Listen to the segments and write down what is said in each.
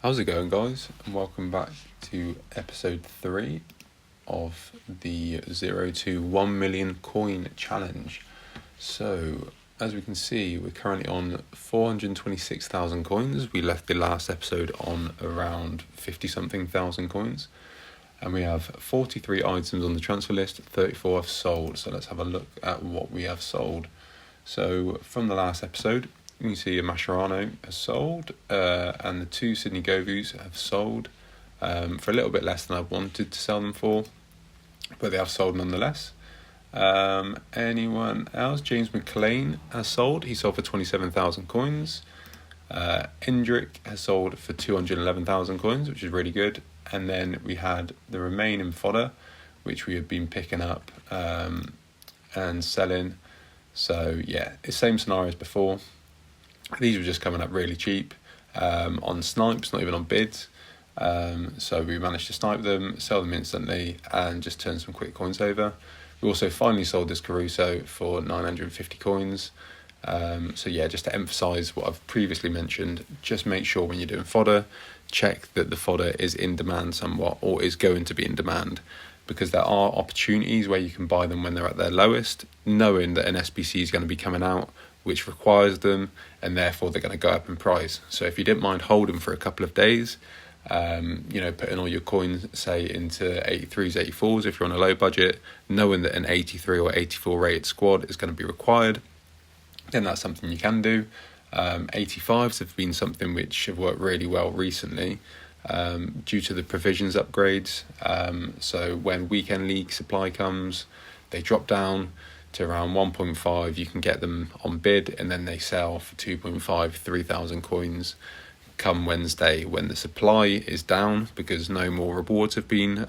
How's it going, guys? And welcome back to episode 3 of the 0 to 1 million coin challenge. So, as we can see, we're currently on 426,000 coins. We left the last episode on around 50-something thousand coins. And we have 43 items on the transfer list, 34 have sold. So let's have a look at what we have sold. So, from the last episode, you can see a Mascherano has sold, and the 2 Sydney Govus have sold for a little bit less than I wanted to sell them for, but they have sold nonetheless. Anyone else? James McLean has sold. He sold for 27,000 coins. Endrick has sold for 211,000 coins, which is really good. And then we had the remaining fodder, which we have been picking up and selling. So yeah, it's same scenario as before. These were just coming up really cheap on snipes, not even on bids. So we managed to snipe them, sell them instantly, and just turn some quick coins over. We also finally sold this Caruso for 950 coins. So yeah, just to emphasise what I've previously mentioned, just make sure when you're doing fodder, check that the fodder is in demand somewhat, or is going to be in demand, because there are opportunities where you can buy them when they're at their lowest, knowing that an SBC is going to be coming out which requires them, and therefore they're going to go up in price. So if you didn't mind holding for a couple of days, putting all your coins, say, into 83s, 84s if you're on a low budget, knowing that an 83 or 84 rated squad is going to be required, then that's something you can do. 85s have been something which have worked really well recently due to the provisions upgrades. So when weekend league supply comes, they drop down to around 1.5. You can get them on bid, and then they sell for 2.5, 3,000 coins come Wednesday when the supply is down, because no more rewards have been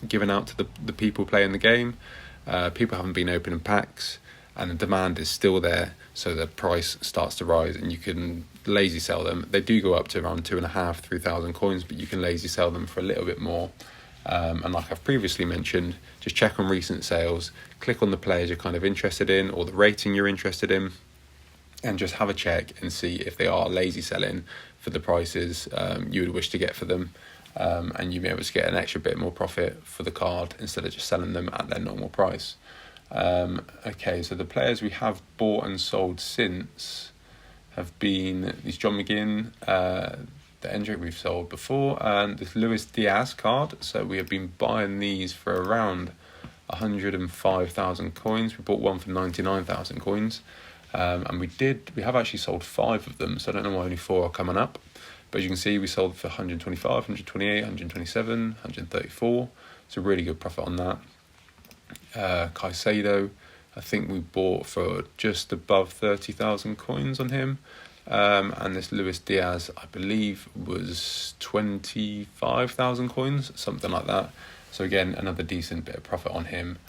given out to the people playing the game. People haven't been opening packs, and the demand is still there, so the price starts to rise, and you can lazy sell them. They do go up to around 2.5, 3,000 coins, but you can lazy sell them for a little bit more. And like I've previously mentioned, just check on recent sales, click on the players you're kind of interested in, or the rating you're interested in, and just have a check and see if they are lazy selling for the prices you would wish to get for them, and you'll be able to get an extra bit more profit for the card instead of just selling them at their normal price. Okay, so the players we have bought and sold since have been these John McGinn, the Endrick we've sold before, and this Luis Diaz card. So we have been buying these for around 105,000 coins. We bought one for 99,000 coins, and we have actually sold 5 of them, so I don't know why only 4 are coming up, but as you can see, we sold for 125, 128, 127, 134, so really good profit on that. Caicedo, I think we bought for just above 30,000 coins on him. And this Luis Diaz, I believe, was 25,000 coins, something like that. So again, another decent bit of profit on him.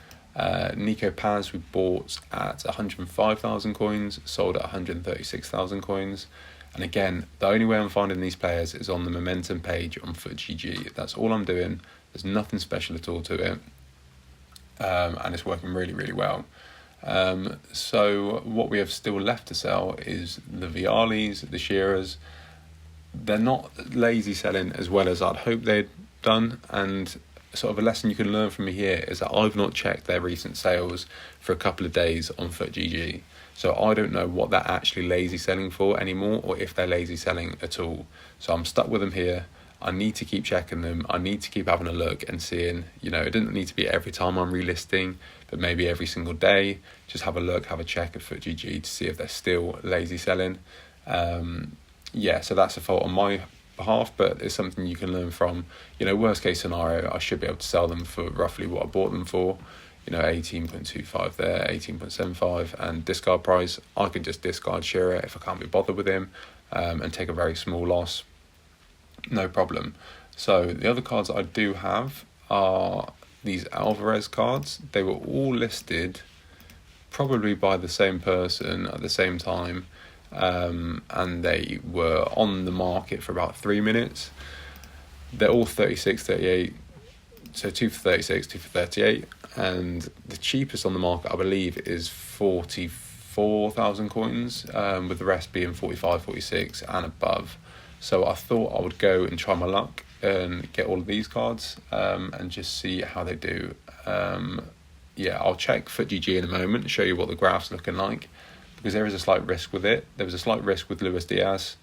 Nico Paz we bought at 105,000 coins, sold at 136,000 coins. And again, the only way I'm finding these players is on the momentum page on FootGG. That's all I'm doing. There's nothing special at all to it. And it's working really, really well. So what we have still left to sell is the Vialis, the Shearers. They're not lazy selling as well as I'd hope they'd done, and sort of a lesson you can learn from me here is that I've not checked their recent sales for a couple of days on FootGG, so I don't know what they're actually lazy selling for anymore, or if they're lazy selling at all. So I'm stuck with them here. I need to keep checking them. I need to keep having a look and seeing, it doesn't need to be every time I'm relisting, but maybe every single day, just have a look, have a check at FootGG to see if they're still lazy selling. So that's a fault on my behalf, but it's something you can learn from. Worst case scenario, I should be able to sell them for roughly what I bought them for, 18.25 there, 18.75, and discard price, I can just discard Shearer if I can't be bothered with him, and take a very small loss. No problem. So the other cards I do have are these Alvarez cards. They were all listed probably by the same person at the same time, and they were on the market for about 3 minutes. They're all 36, 38, so 2 for 36, 2 for 38, and the cheapest on the market I believe is 44,000 coins, with the rest being 45, 46 and above. So I thought I would go and try my luck and get all of these cards and just see how they do. I'll check FootGG in a moment and show you what the graph's looking like, because there is a slight risk with it. There was a slight risk with Luis Diaz,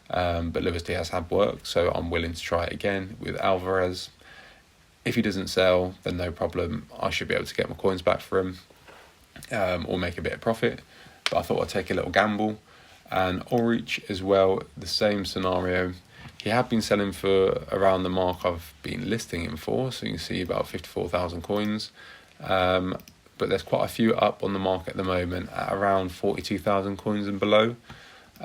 but Luis Diaz had worked, so I'm willing to try it again with Alvarez. If he doesn't sell, then no problem. I should be able to get my coins back for him or make a bit of profit. But I thought I'd take a little gamble. And Ulrich as well, the same scenario. He had been selling for around the mark I've been listing him for, so you can see about 54,000 coins. But there's quite a few up on the market at the moment at around 42,000 coins and below.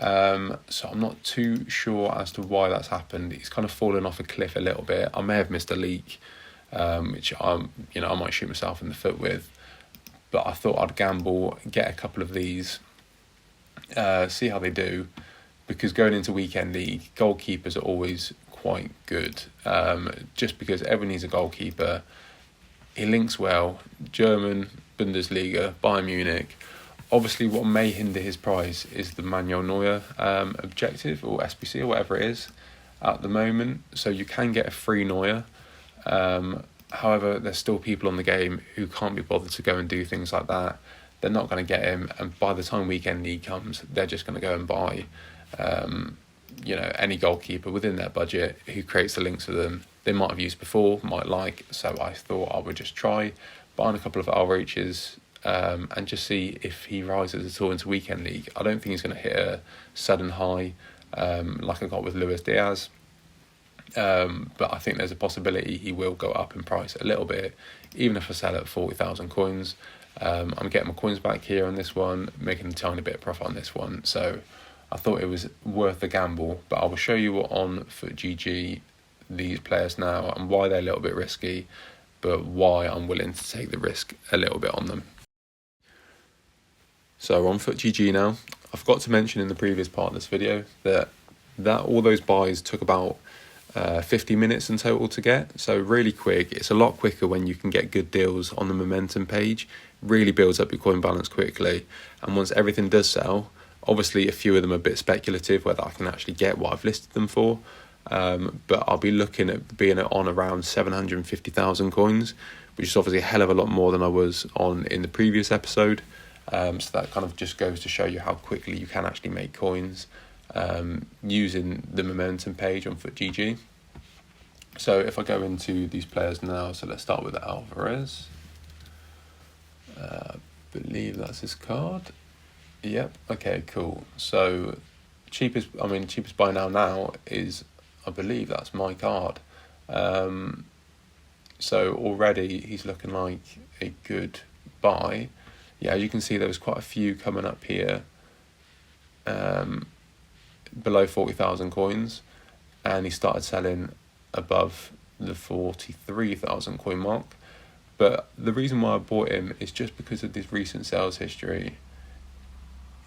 So I'm not too sure as to why that's happened. He's kind of fallen off a cliff a little bit. I may have missed a leak, which I might shoot myself in the foot with. But I thought I'd gamble, get a couple of these, see how they do, because going into weekend league, goalkeepers are always quite good. Just because everyone needs a goalkeeper. He links well. German, Bundesliga, Bayern Munich. Obviously, what may hinder his price is the Manuel Neuer objective, or SBC, or whatever it is, at the moment. So you can get a free Neuer. However, there's still people on the game who can't be bothered to go and do things like that. They're not going to get him, and by the time weekend league comes, they're just going to go and buy, any goalkeeper within their budget who creates the links for them. They might have used before, might like. So I thought I would just try buying a couple of Ulriches and just see if he rises at all into weekend league. I don't think he's going to hit a sudden high like I got with Luis Diaz. But I think there's a possibility he will go up in price a little bit, even if I sell at 40,000 coins. I'm getting my coins back here on this one, making a tiny bit of profit on this one. So I thought it was worth the gamble, but I will show you on FootGG these players now and why they're a little bit risky, but why I'm willing to take the risk a little bit on them. So on FootGG now, I forgot to mention in the previous part of this video that all those buys took about 50 minutes in total to get, so really quick. It's a lot quicker when you can get good deals on the momentum page. Really builds up your coin balance quickly, and once everything does sell, obviously a few of them are a bit speculative whether I can actually get what I've listed them for, but I'll be looking at being on around 750,000 coins, which is obviously a hell of a lot more than I was on in the previous episode. So that kind of just goes to show you how quickly you can actually make coins using the momentum page on FootGG. So if I go into these players now, so let's start with Alvarez. I believe that's his card. Yep. Okay, cool. So cheapest buy now is, I believe that's my card. So already he's looking like a good buy. Yeah, as you can see, there was quite a few coming up here below 40,000 coins, and he started selling above the 43,000 coin mark. But the reason why I bought him is just because of this recent sales history.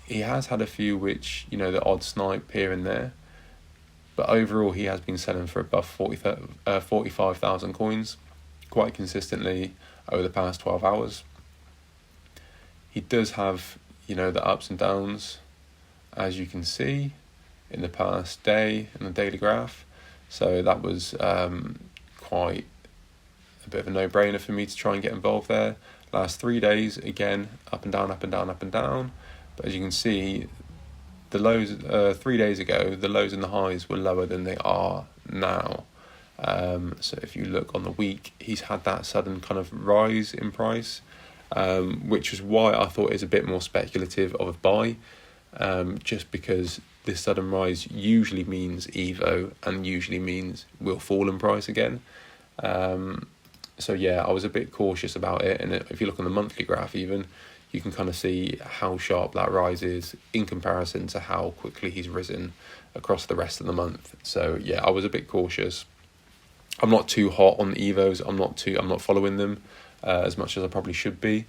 He has had a few which, the odd snipe here and there, but overall he has been selling for above 45,000 coins quite consistently over the past 12 hours. He does have, the ups and downs, as you can see in the past day in the daily graph. So that was quite a bit of a no-brainer for me to try and get involved there. Last 3 days, again, up and down, up and down, up and down. But as you can see, the lows 3 days ago, the lows and the highs were lower than they are now. So if you look on the week, he's had that sudden kind of rise in price, which is why I thought it's a bit more speculative of a buy, just because this sudden rise usually means Evo and usually means will fall in price again. So yeah, I was a bit cautious about it, and if you look on the monthly graph even, you can kind of see how sharp that rise is in comparison to how quickly he's risen across the rest of the month. So yeah, I was a bit cautious. I'm not too hot on the Evos. I'm not following them as much as I probably should be.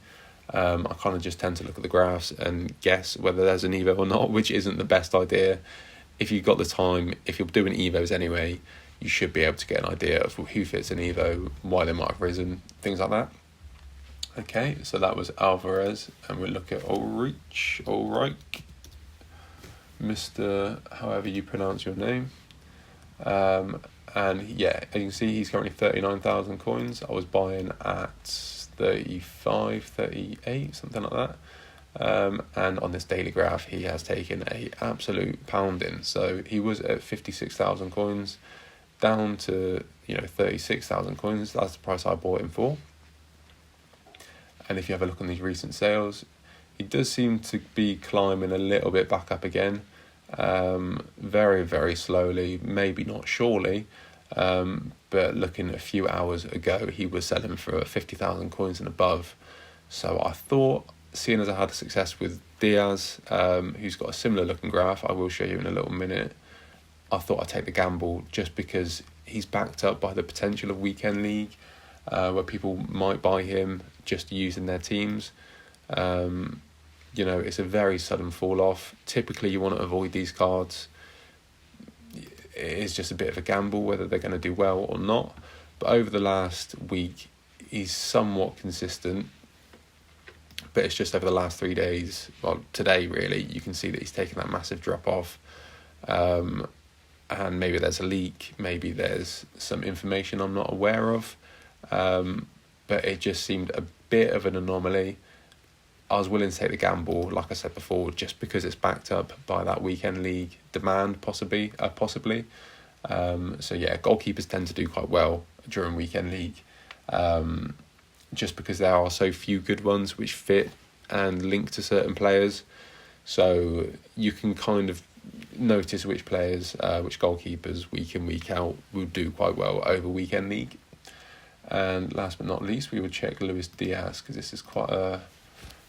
I kind of just tend to look at the graphs and guess whether there's an Evo or not, which isn't the best idea. If you've got the time, if you're doing Evos anyway, you should be able to get an idea of who fits an Evo, why they might have risen, things like that. Okay, so that was Alvarez, and we'll look at Ulrich, Mr. however you pronounce your name. And yeah, as you can see, he's currently 39,000 coins. I was buying at 35, 38, something like that. And on this daily graph, he has taken a absolute pounding. So he was at 56,000 coins, down to 36,000 coins. That's the price I bought him for. And if you have a look on these recent sales, he does seem to be climbing a little bit back up again. Very, very slowly, maybe not surely, but looking a few hours ago, he was selling for 50,000 coins and above. So I thought, seeing as I had success with Diaz, who's got a similar looking graph, I will show you in a little minute, I thought I'd take the gamble just because he's backed up by the potential of weekend league, where people might buy him just using their teams. It's a very sudden fall off. Typically, you want to avoid these cards. It is just a bit of a gamble whether they're going to do well or not. But over the last week, he's somewhat consistent. But it's just over the last 3 days, well, today really, you can see that he's taken that massive drop off. And maybe there's a leak, maybe there's some information I'm not aware of. But it just seemed a bit of an anomaly. I was willing to take the gamble, like I said before, just because it's backed up by that weekend league demand, possibly. So yeah, goalkeepers tend to do quite well during weekend league, just because there are so few good ones which fit and link to certain players. So you can kind of notice which players, which goalkeepers week in, week out will do quite well over weekend league. And last but not least, we would check Luis Diaz, because this is quite a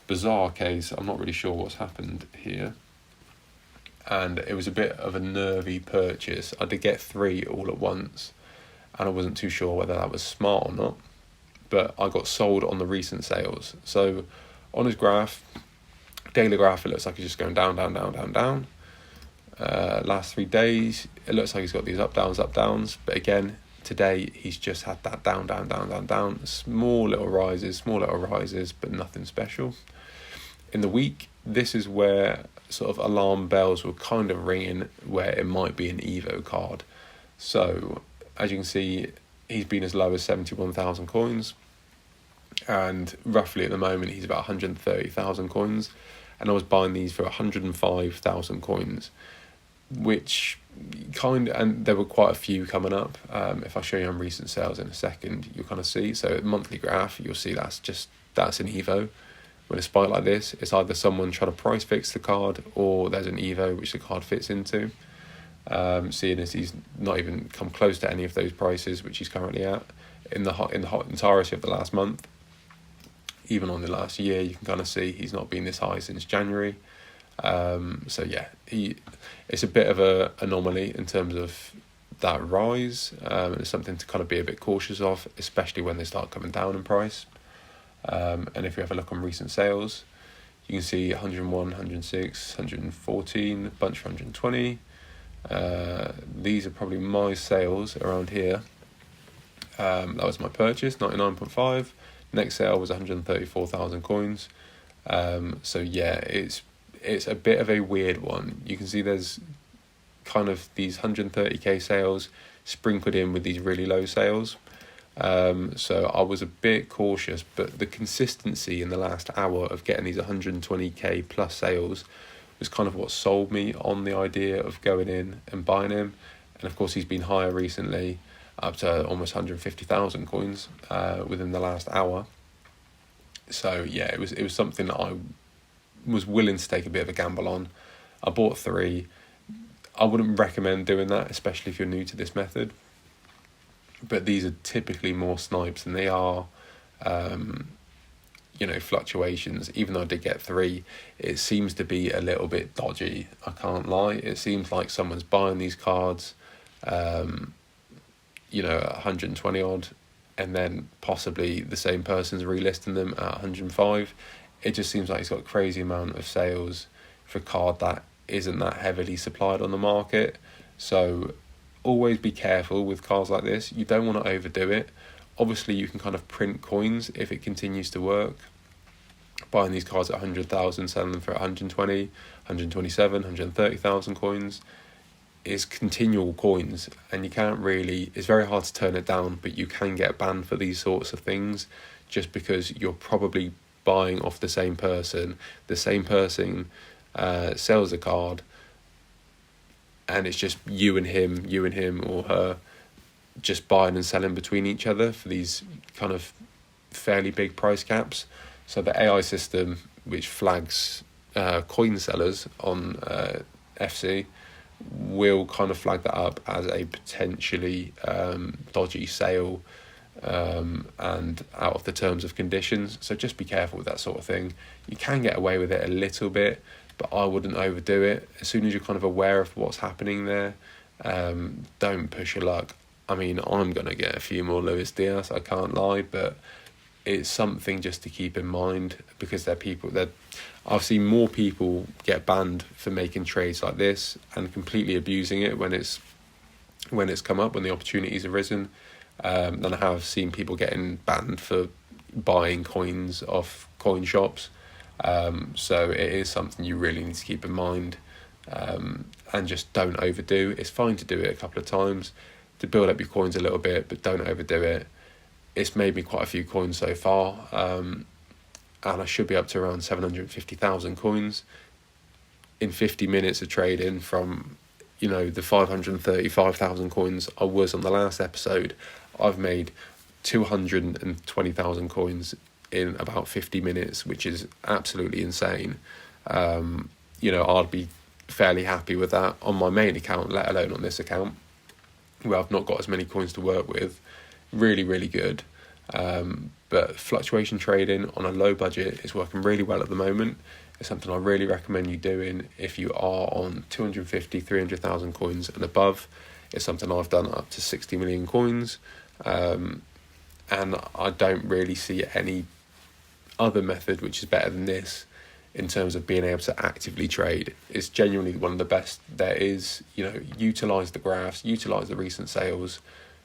bizarre case. I'm not really sure what's happened here. And it was a bit of a nervy purchase. I did get 3 all at once, and I wasn't too sure whether that was smart or not. But I got sold on the recent sales. So on his graph, daily graph, it looks like he's just going down, down, down, down, down. Last 3 days, it looks like he's got these up, downs. But again, today, he's just had that down, down, down, down, down. Small little rises, but nothing special. In the week, this is where sort of alarm bells were kind of ringing, where it might be an Evo card. So, as you can see, he's been as low as 71,000 coins. And roughly at the moment, he's about 130,000 coins. And I was buying these for 105,000 coins, which and there were quite a few coming up. If I show you on recent sales in a second, you'll kind of see. So monthly graph, you'll see that's an Evo. When a spike like this, it's either someone trying to price fix the card, or there's an Evo which the card fits into. Seeing as he's not even come close to any of those prices which he's currently at in the entirety of the last month. Even on the last year, you can kind of see he's not been this high since January. So yeah, it's a bit of a anomaly in terms of that rise. It's something to kind of be a bit cautious of, especially when they start coming down in price. And if you have a look on recent sales, you can see 101, 106, 114, a bunch for 120. These are probably my sales around here. That was my purchase, 99.5. Next sale was 134,000 coins. So yeah, it's a bit of a weird one. You can see there's kind of these 130k sales sprinkled in with these really low sales. So I was a bit cautious, but the consistency in the last hour of getting these 120k plus sales was kind of what sold me on the idea of going in and buying him. And of course, he's been higher recently, up to almost 150,000 coins within the last hour. So yeah, it was something that I was willing to take a bit of a gamble on. I bought 3. I wouldn't recommend doing that, especially if you're new to this method. But these are typically more snipes than they are, fluctuations. Even though I did get 3, it seems to be a little bit dodgy. I can't lie. It seems like someone's buying these cards, 120 odd, and then possibly the same person's relisting them at 105. It just seems like he's got a crazy amount of sales for a card that isn't that heavily supplied on the market. So always be careful with cards like this. You don't want to overdo it. Obviously, you can kind of print coins if it continues to work. Buying these cards at 100,000, selling them for 120, 127, 130,000 coins. is continual coins, and you can't really, it's very hard to turn it down, but you can get banned for these sorts of things just because you're probably buying off the same person. The same person sells a card, and it's just you and him or her just buying and selling between each other for these kind of fairly big price caps. So the AI system, which flags coin sellers on FC, will kind of flag that up as a potentially dodgy sale and out of the terms of conditions. So just be careful with that sort of thing. You can get away with it a little bit, but I wouldn't overdo it. As soon as you're kind of aware of what's happening there, don't push your luck. I mean, I'm going to get a few more Luis Diaz, I can't lie, but it's something just to keep in mind, because I've seen more people get banned for making trades like this and completely abusing it when it's come up, when the opportunities have risen, than I have seen people getting banned for buying coins off coin shops. So it is something you really need to keep in mind, and just don't overdo. It's fine to do it a couple of times to build up your coins a little bit, but don't overdo it. It's made me quite a few coins so far, and I should be up to around 750,000 coins in 50 minutes of trading from, the 535,000 coins I was on the last episode. I've made 220,000 coins in about 50 minutes, which is absolutely insane. I'd be fairly happy with that on my main account, let alone on this account, where I've not got as many coins to work with. Really, really good. But fluctuation trading on a low budget is working really well at the moment. It's something I really recommend you doing if you are on 250, 300,000 coins and above. It's something I've done up to 60 million coins. And I don't really see any other method which is better than this in terms of being able to actively trade. It's genuinely one of the best there is. Utilise the graphs, utilise the recent sales.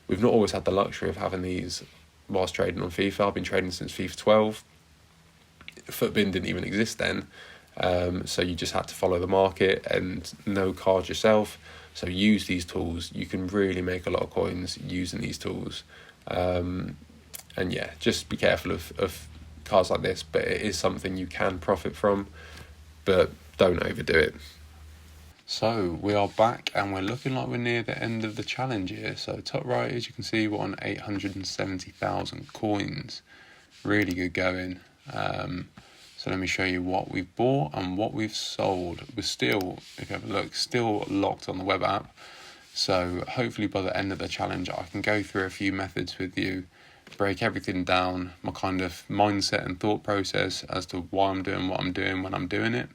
We've not always had the luxury of having these whilst trading on FIFA. I've been trading since FIFA 12. Footbin didn't even exist then. So you just had to follow the market and know cards yourself. So use these tools. You can really make a lot of coins using these tools. And yeah, just be careful of cards like this, but it is something you can profit from, but don't overdo it. So we are back, and we're looking like we're near the end of the challenge here. So top right, as you can see, we're on 870,000 coins. Really good going. So let me show you what we've bought and what we've sold. We're still, if you have a look, still locked on the web app. So hopefully by the end of the challenge, I can go through a few methods with you, break everything down, my kind of mindset and thought process as to why I'm doing what I'm doing when I'm doing it.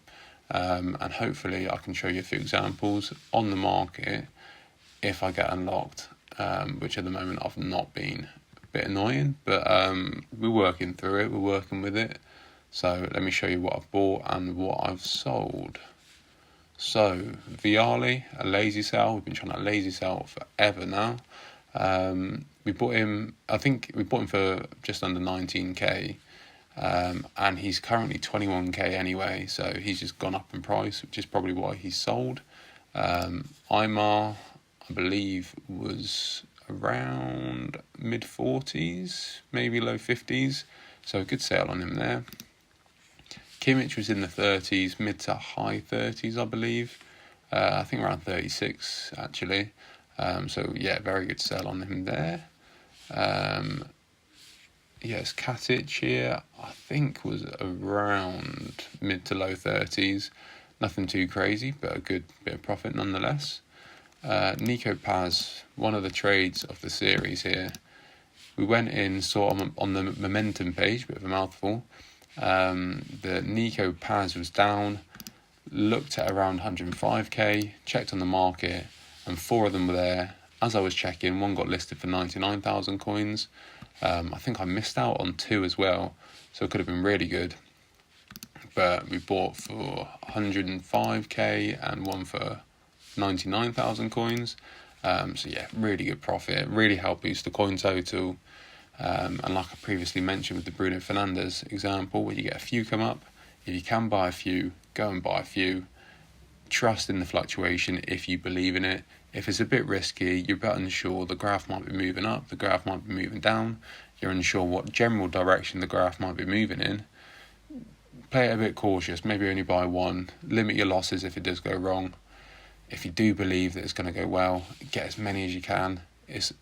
And hopefully I can show you a few examples on the market if I get unlocked, which at the moment I've not been. A bit annoying, but we're working through it, we're working with it. So let me show you what I've bought and what I've sold. So Viali, a lazy sell. We've been trying to lazy sell forever now. We bought him, I think we bought him for just under 19k. And he's currently 21k anyway, so he's just gone up in price, which is probably why he's sold. Aymar, I believe, was around mid-40s, maybe low 50s, so a good sale on him there. Kimmich was in the 30s, mid to high 30s, I believe. I think around 36, actually. So, yeah, very good sell on him there. Yes, Katic here, I think, was around mid to low 30s. Nothing too crazy, but a good bit of profit nonetheless. Nico Paz, one of the trades of the series here. We went in, saw on the momentum page, bit of a mouthful. The Nico Paz was down, looked at around 105k, checked on the market, and 4 of them were there. As I was checking, one got listed for 99,000 coins. I think I missed out on 2 as well, so it could have been really good. But we bought for 105k and one for 99,000 coins. So yeah, really good profit, really helped boost the coin total. And like I previously mentioned with the Bruno Fernandes example, where you get a few come up, if you can buy a few, go and buy a few. Trust in the fluctuation if you believe in it. If it's a bit risky, you're a bit unsure, the graph might be moving up, the graph might be moving down, you're unsure what general direction the graph might be moving in, play it a bit cautious, maybe only buy one, limit your losses if it does go wrong. If you do believe that it's going to go well, get as many as you can. It's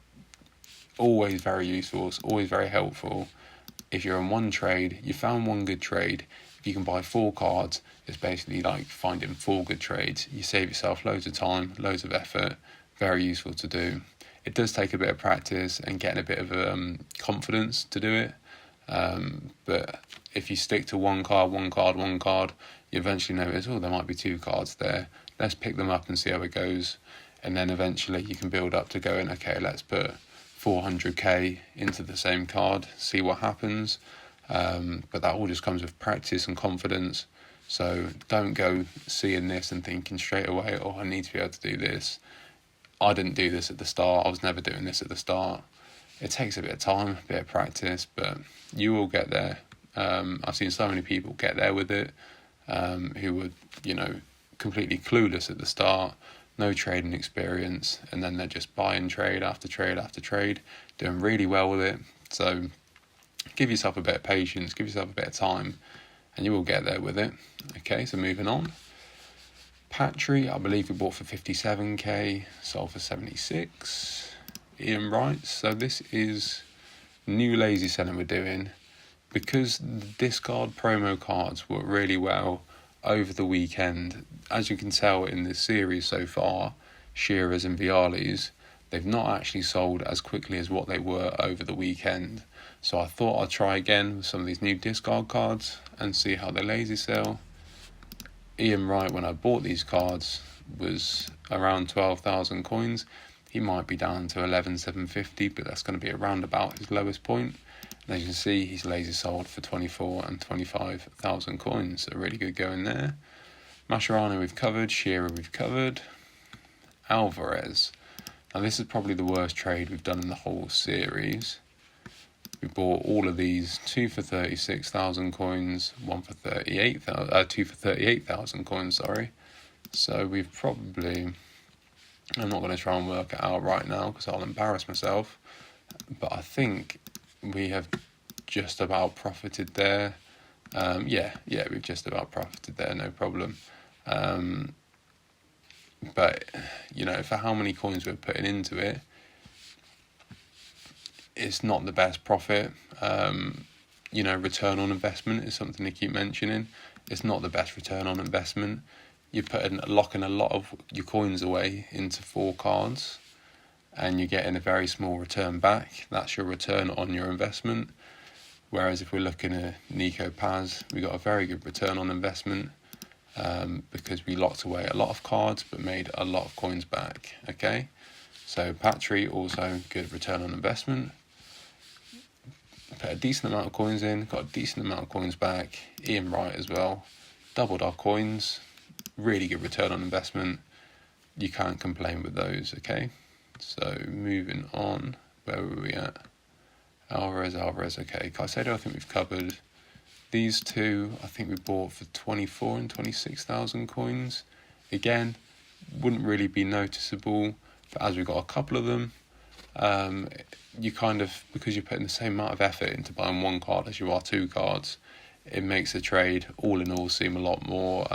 always very useful, it's always very helpful. If you're in one trade, you found one good trade, if you can buy 4 cards, it's basically like finding 4 good trades. You save yourself loads of time, loads of effort, very useful to do. It does take a bit of practice and getting a bit of confidence to do it. But if you stick to one card, you eventually notice, there might be 2 cards there. Let's pick them up and see how it goes. And then eventually you can build up to going, okay, let's put 400k into the same card, see what happens. But that all just comes with practice and confidence. So don't go seeing this and thinking straight away, I need to be able to do this. I didn't do this at the start. I was never doing this at the start. It takes a bit of time, a bit of practice, but you will get there. I've seen so many people get there with it, who were, completely clueless at the start, no trading experience, and then they're just buying trade after trade after trade, doing really well with it. So give yourself a bit of patience, give yourself a bit of time, and you will get there with it. Okay, so moving on. Patry, I believe we bought for 57k, sold for 76. Ian Wright, so this is new lazy selling we're doing. Because the discard promo cards work really well over the weekend, as you can tell in this series so far, Shearers and Vialis, they've not actually sold as quickly as what they were over the weekend. So I thought I'd try again with some of these new discard cards and see how they lazy sell. Ian Wright, when I bought these cards, was around 12,000 coins. He might be down to 11,750, but that's going to be around about his lowest point. And as you can see, he's lazy sold for 24 and 25,000 coins. So really good going there. Mascherano we've covered, Shearer we've covered. Alvarez. Now this is probably the worst trade we've done in the whole series. We bought all of these, 2 for 36,000 coins, 2 for 38,000 coins, sorry. So we've probably, I'm not going to try and work it out right now because I'll embarrass myself, but I think we have just about profited there. Yeah, we've just about profited there, no problem. But, for how many coins we're putting into it, it's not the best profit. Return on investment is something they keep mentioning. It's not the best return on investment. You're locking a lot of your coins away into 4 cards, and you're getting a very small return back. That's your return on your investment. Whereas if we're looking at Nico Paz, we got a very good return on investment because we locked away a lot of cards but made a lot of coins back. Okay, so Patry, also good return on investment. Put a decent amount of coins in, got a decent amount of coins back. Ian Wright as well, doubled our coins, really good return on investment. You can't complain with those. Okay, so moving on, where were we at? Alvarez, okay. Caicedo, I think we've covered. These two, I think we bought for 24 and 26,000 coins. Again, wouldn't really be noticeable, but as we've got a couple of them, you kind of, because you're putting the same amount of effort into buying 1 card as you are 2 cards, it makes the trade all in all seem a lot more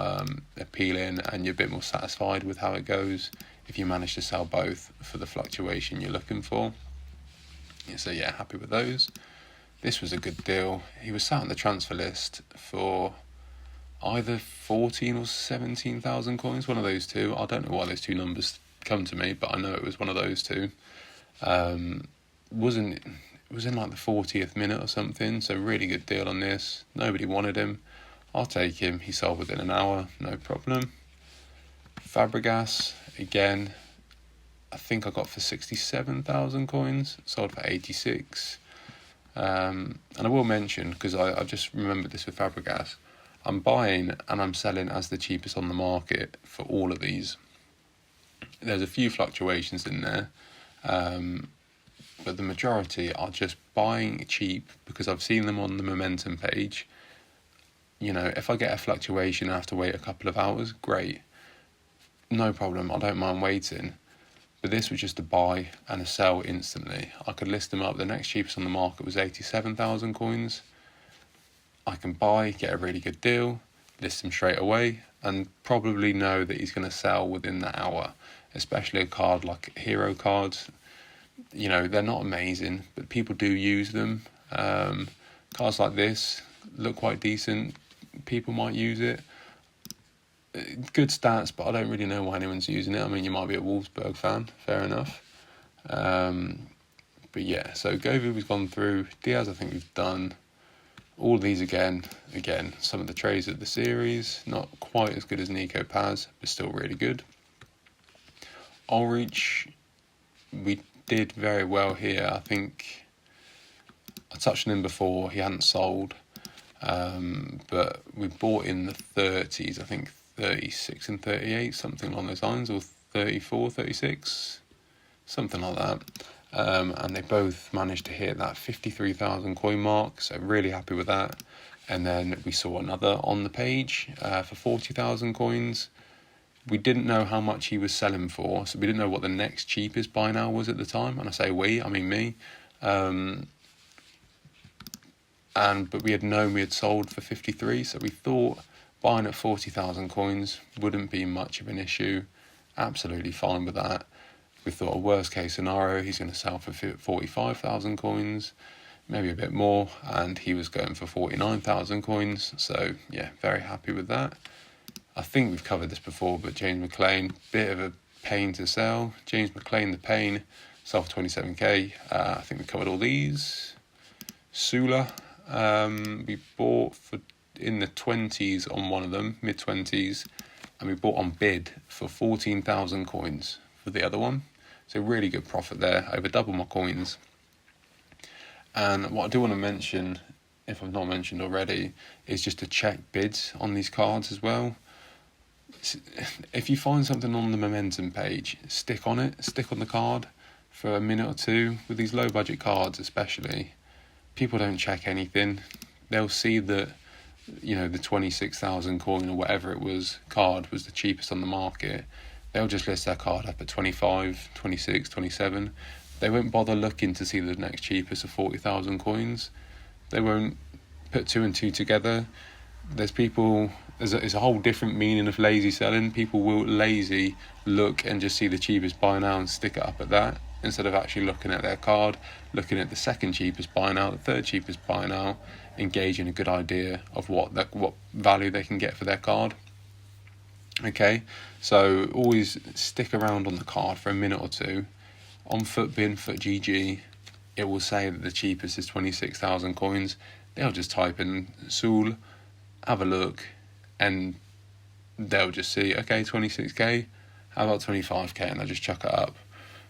appealing, and you're a bit more satisfied with how it goes if you manage to sell both for the fluctuation you're looking for. So yeah, happy with those. This was a good deal. He was sat on the transfer list for either 14 or 17,000 coins, one of those two. I don't know why those two numbers come to me, but I know it was one of those two. It was in like the 40th minute or something, so really good deal on this. Nobody wanted him. I'll take him. He sold within an hour, no problem. Fabregas, again, I think I got for 67,000 coins, sold for 86. And I will mention, because I just remembered this with Fabregas, I'm buying and I'm selling as the cheapest on the market for all of these. There's a few fluctuations in there, but the majority are just buying cheap because I've seen them on the momentum page. If I get a fluctuation, I have to wait a couple of hours, great. No problem, I don't mind waiting. But this was just a buy and a sell instantly. I could list them up. The next cheapest on the market was 87,000 coins. I can buy, get a really good deal, list him straight away, and probably know that he's going to sell within the hour. Especially a card like hero cards. You know, they're not amazing, but people do use them. Cards like this look quite decent. People might use it. Good stats, but I don't really know why anyone's using it. I mean, you might be a Wolfsburg fan, fair enough. But yeah, so Govu we've gone through. Diaz, I think we've done. All of these again, some of the trades of the series, not quite as good as Nico Paz, but still really good. Ulrich, we did very well here. I think I touched on him before, he hadn't sold, but we bought in the 30s, I think 36 and 38, something along those lines, or 34, 36, something like that. And they both managed to hit that 53,000 coin mark, so really happy with that. And then we saw another on the page for 40,000 coins. We didn't know how much he was selling for, so we didn't know what the next cheapest buy now was at the time. And I say we, I mean me. But we had known we had sold for 53, so we thought buying at 40,000 coins wouldn't be much of an issue. Absolutely fine with that. We thought a worst case scenario, he's going to sell for 45,000 coins, maybe a bit more, and he was going for 49,000 coins. So yeah, very happy with that. I think we've covered this before, but James McLean, bit of a pain to sell. James McLean, the pain, sold for 27k. I think we covered all these. Sula, we bought for in the 20s on one of them, mid-20s, and we bought on bid for 14,000 coins for the other one. So really good profit there, over double my coins. And what I do want to mention, if I've not mentioned already, is just to check bids on these cards as well. If you find something on the momentum page, stick on it, stick on the card for a minute or two. With these low budget cards especially, people don't check anything. They'll see that, you know, the 26,000 coin or whatever it was card was the cheapest on the market. They'll just list their card up at 25, 26, 27. They won't bother looking to see the next cheapest of 40,000 coins. They won't put two and two together. There's a whole different meaning of lazy selling. People will lazy look and just see the cheapest buy now and stick it up at that, instead of actually looking at their card, looking at the second cheapest buy now, the third cheapest buy now, engaging a good idea of what value they can get for their card. Okay, so always stick around on the card for a minute or two. On FootBin, FootGG, it will say that the cheapest is 26,000 coins. They'll just type in Sul, have a look, and they'll just see, okay, 26k, how about 25k, and they'll just chuck it up.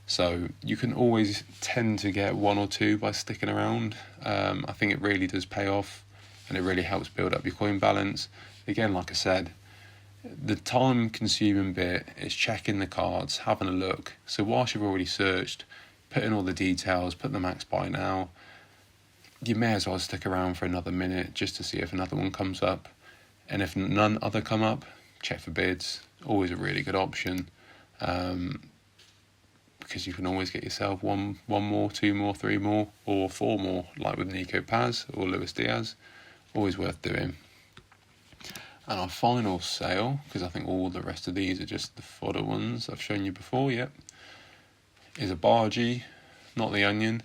So you can always tend to get one or two by sticking around. I think it really does pay off, and it really helps build up your coin balance. Again, like I said, the time consuming bit is checking the cards, having a look. So whilst you've already searched, put in all the details, put the max buy now, you may as well stick around for another minute just to see if another one comes up. And if none other come up, check for bids. Always a really good option, because you can always get yourself one more, two more, three more, or four more, like with Nico Paz or Luis Diaz. Always worth doing. And our final sale, because I think all the rest of these are just the fodder ones I've shown you before, yep, is a Bargy, not the Onion.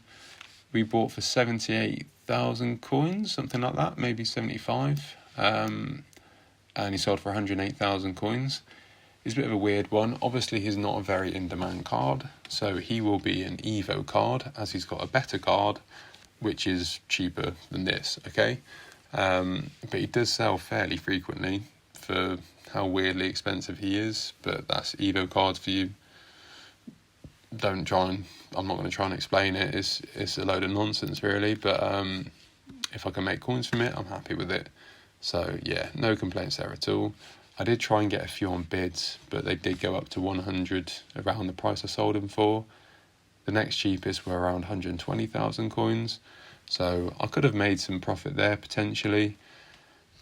We bought for 78,000 coins, something like that, maybe 75. And he sold for 108,000 coins. It's a bit of a weird one. Obviously, he's not a very in-demand card, so he will be an Evo card, as he's got a better card, which is cheaper than this, okay? But he does sell fairly frequently for how weirdly expensive he is, but that's Evo cards for you. I'm not going to try and explain it. It's a load of nonsense, really, but if I can make coins from it, I'm happy with it. So yeah, no complaints there at all. I did try and get a few on bids, but they did go up to 100, around the price I sold them for. The next cheapest were around 120,000 coins. So I could have made some profit there potentially,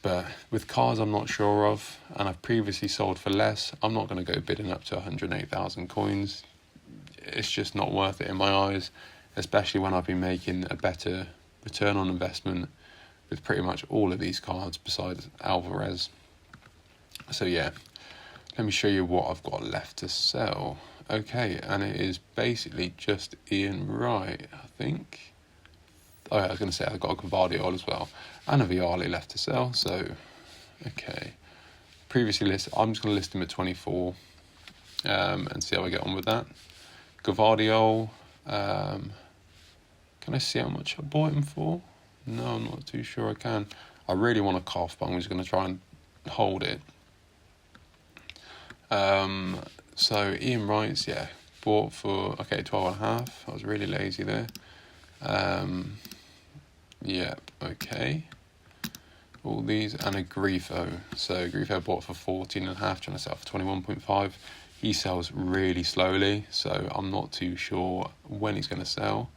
but with cars I'm not sure of, and I've previously sold for less, I'm not going to go bidding up to 108,000 coins. it's just not worth it in my eyes, especially when I've been making a better return on investment with pretty much all of these cards besides Alvarez. So yeah, let me show you what I've got left to sell. Okay, and it is basically just Ian Wright, I think. Oh yeah, I was going to say I've got a Gvardiol as well, and a Vialli left to sell, so okay. Previously listed, I'm just going to list him at 24 and see how I get on with that. Gvardiol, can I see how much I bought him for? No, I'm not too sure I can. I really want a cough, but I'm just going to try and hold it. So Ian Wright's, yeah, bought for, okay, 12.5. I was really lazy there. Yeah, okay. All these, and a Grifo. So Grifo bought for 14.5, trying to sell for 21.5. He sells really slowly, so I'm not too sure when he's going to sell.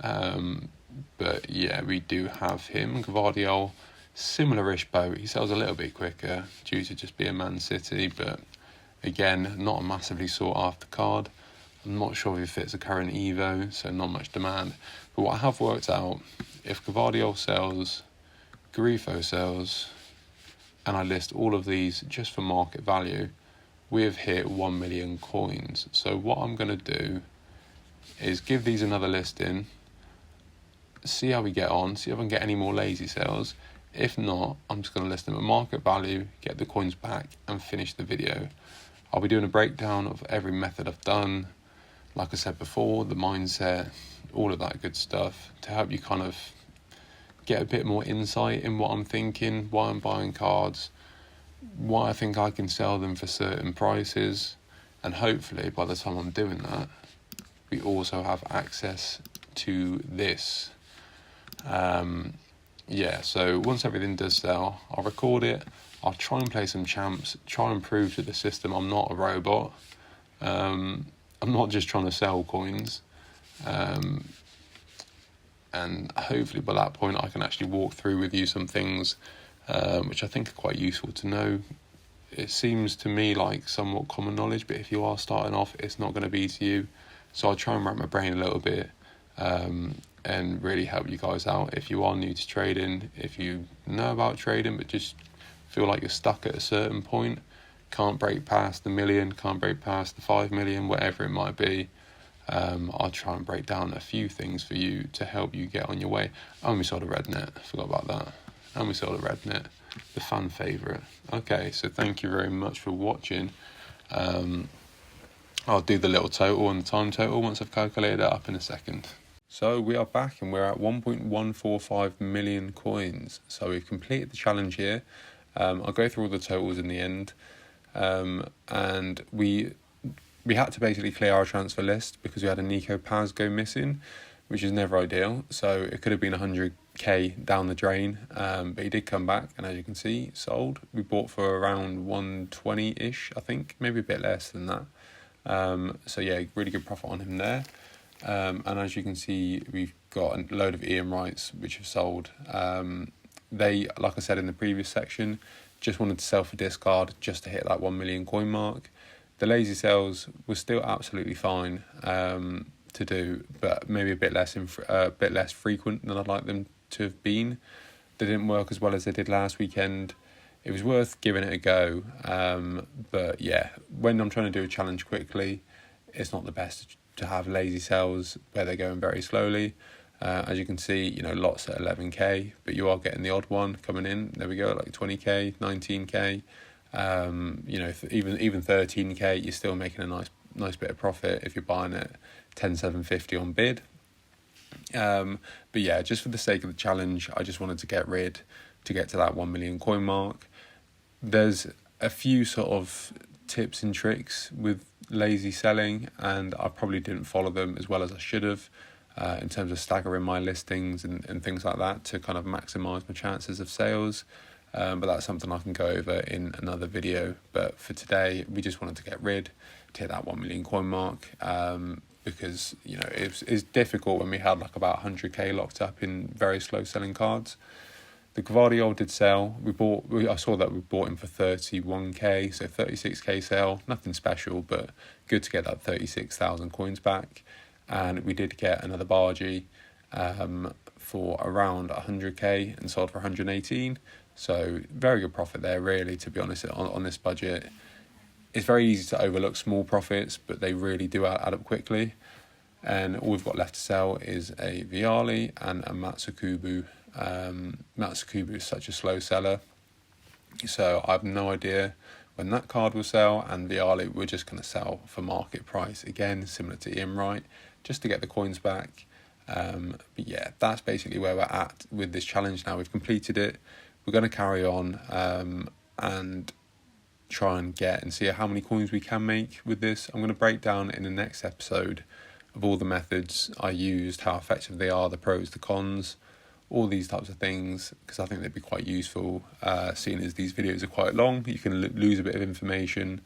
But yeah, we do have him. Gvardiol, similar-ish boat. He sells a little bit quicker due to just being Man City, but again, not a massively sought-after card. I'm not sure if it fits the current Evo, so not much demand. But what I have worked out, if Gvardiol sells, Grifo sells, and I list all of these just for market value, we have hit 1 million coins. So what I'm going to do is give these another listing, see how we get on, see if I can get any more lazy sales. If not, I'm just going to list them at market value, get the coins back, and finish the video. I'll be doing a breakdown of every method I've done, like I said before, the mindset, all of that good stuff, to help you kind of get a bit more insight in what I'm thinking, why I'm buying cards, why I think I can sell them for certain prices, and hopefully by the time I'm doing that, we also have access to this. Yeah, so once everything does sell, I'll record it, I'll try and play some champs, try and prove to the system I'm not a robot. I'm not just trying to sell coins. And hopefully by that point I can actually walk through with you some things which I think are quite useful to know. It seems to me like somewhat common knowledge, but if you are starting off, it's not going to be to you. So I'll try and wrap my brain a little bit and really help you guys out. If you are new to trading, if you know about trading but just feel like you're stuck at a certain point, can't break past the million, can't break past the 5 million, whatever it might be, I'll try and break down a few things for you to help you get on your way. And we sold a red net, I forgot about that. And we sold a red net, the fan favourite. Okay, so thank you very much for watching. I'll do the little total and the time total once I've calculated it up in a second. So we are back and we're at 1.145 million coins. So we've completed the challenge here. I'll go through all the totals in the end. And we had to basically clear our transfer list because we had a Nico Paz go missing, which is never ideal. So it could have been 100k down the drain, but he did come back, and as you can see, sold. We bought for around 120-ish, I think, maybe a bit less than that. So yeah, really good profit on him there. And as you can see, we've got a load of Ian Wrights which have sold. They, like I said in the previous section, just wanted to sell for discard just to hit that 1 million coin mark. The lazy sales were still absolutely fine to do, but maybe a bit less frequent than I'd like them to have been. They didn't work as well as they did last weekend. It was worth giving it a go, but yeah, when I'm trying to do a challenge quickly, it's not the best to have lazy sells where they're going very slowly. As you can see, you know, lots at 11k, but you are getting the odd one coming in. There we go, like 20k, 19k. You know, even 13k, you're still making a nice bit of profit if you're buying at 10,750 on bid. But yeah, just for the sake of the challenge, I just wanted to get to that 1 million coin mark. There's a few sort of tips and tricks with lazy selling, and I probably didn't follow them as well as I should have. In terms of staggering my listings and things like that to kind of maximize my chances of sales. But that's something I can go over in another video. But for today, we just wanted to get rid, to hit that 1 million coin mark, because, you know, it's difficult when we had like about 100k locked up in very slow selling cards. The Gvardiol did sell. I saw that we bought him for 31k, so 36k sale. Nothing special, but good to get that 36,000 coins back. And we did get another Bargy for around 100k and sold for 118. So very good profit there, really, to be honest, on this budget. It's very easy to overlook small profits, but they really do add up quickly. And all we've got left to sell is a Viali and a Matsukubu. Matsukubu is such a slow seller, so I have no idea when that card will sell. And Viali, we're just going to sell for market price again, similar to Ian Wright, just to get the coins back. But yeah, that's basically where we're at with this challenge now. We've completed it. We're going to carry on and try and get and see how many coins we can make with this. I'm going to break down in the next episode of all the methods I used, how effective they are, the pros, the cons, all these types of things, because I think they'd be quite useful, seeing as these videos are quite long. You can lose a bit of information,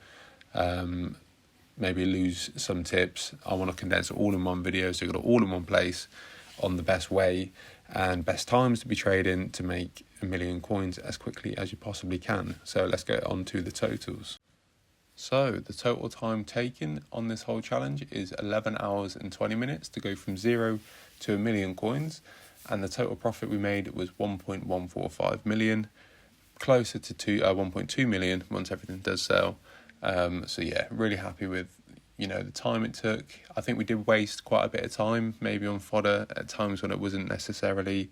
maybe lose some tips. I want to condense it all in one video, so you've got it all in one place on the best way and best times to be trading to make 1 million coins as quickly as you possibly can. So let's get on to the totals. So the total time taken on this whole challenge is 11 hours and 20 minutes to go from 0 to 1 million coins. And the total profit we made was 1.145 million, closer to 1.2 million once everything does sell. So yeah, really happy with, the time it took. I think we did waste quite a bit of time, maybe on fodder at times when it wasn't necessarily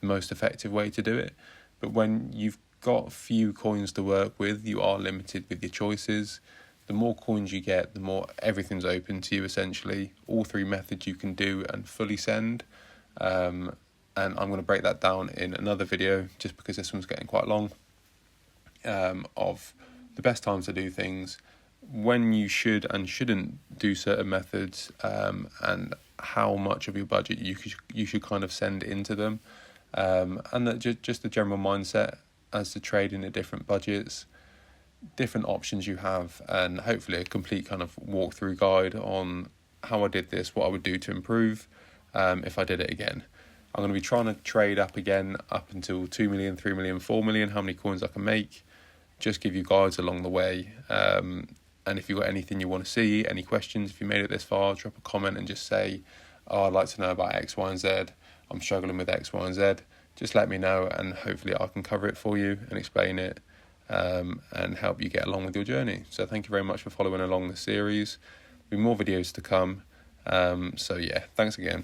the most effective way to do it. But when you've got few coins to work with, you are limited with your choices. The more coins you get, the more everything's open to you, essentially. All three methods you can do and fully send. And I'm going to break that down in another video, just because this one's getting quite long, of the best times to do things, when you should and shouldn't do certain methods, and how much of your budget you should kind of send into them, and just the general mindset as to trading at different budgets, different options you have, and hopefully a complete kind of walkthrough guide on how I did this, what I would do to improve if I did it again. I'm going to be trying to trade up again, up until 2 million, 3 million, 4 million, how many coins I can make. Just give you guides along the way. And if you've got anything you want to see, any questions, if you made it this far, drop a comment and just say, I'd like to know about X, Y, and Z. I'm struggling with X, Y, and Z. Just let me know, and hopefully I can cover it for you and explain it and help you get along with your journey. So thank you very much for following along the series. There'll be more videos to come. So yeah, thanks again.